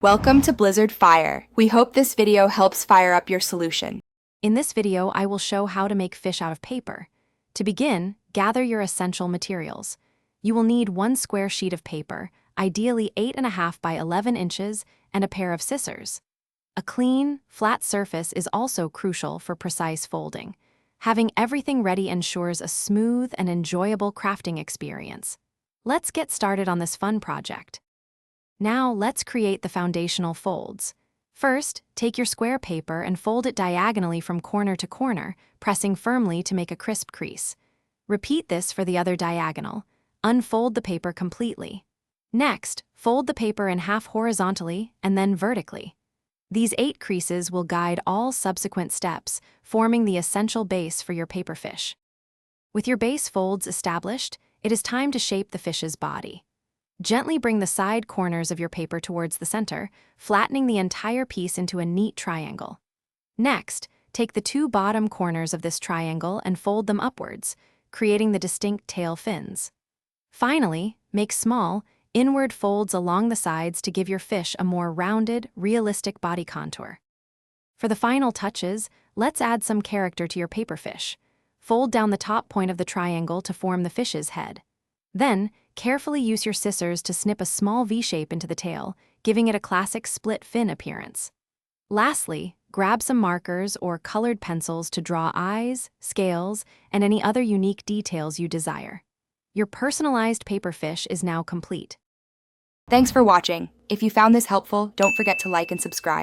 Welcome to Blizzard Fire. We hope this video helps fire up your solution. In this video, I will show how to make fish out of paper. To begin, gather your essential materials. You will need 1 square sheet of paper, ideally 8.5 by 11 inches, and a pair of scissors. A clean, flat surface is also crucial for precise folding. Having everything ready ensures a smooth and enjoyable crafting experience. Let's get started on this fun project. Now let's create the foundational folds. First, take your square paper and fold it diagonally from corner to corner, pressing firmly to make a crisp crease. Repeat this for the other diagonal. Unfold the paper completely. Next, fold the paper in half horizontally and then vertically. These 8 creases will guide all subsequent steps, forming the essential base for your paper fish. With your base folds established, it is time to shape the fish's body. Gently bring the side corners of your paper towards the center, flattening the entire piece into a neat triangle. Next, take the 2 bottom corners of this triangle and fold them upwards, creating the distinct tail fins. Finally, make small, inward folds along the sides to give your fish a more rounded, realistic body contour. For the final touches, let's add some character to your paper fish. Fold down the top point of the triangle to form the fish's head. Then, carefully use your scissors to snip a small V-shape into the tail, giving it a classic split fin appearance. Lastly, grab some markers or colored pencils to draw eyes, scales, and any other unique details you desire. Your personalized paper fish is now complete. Thanks for watching. If you found this helpful, don't forget to like and subscribe.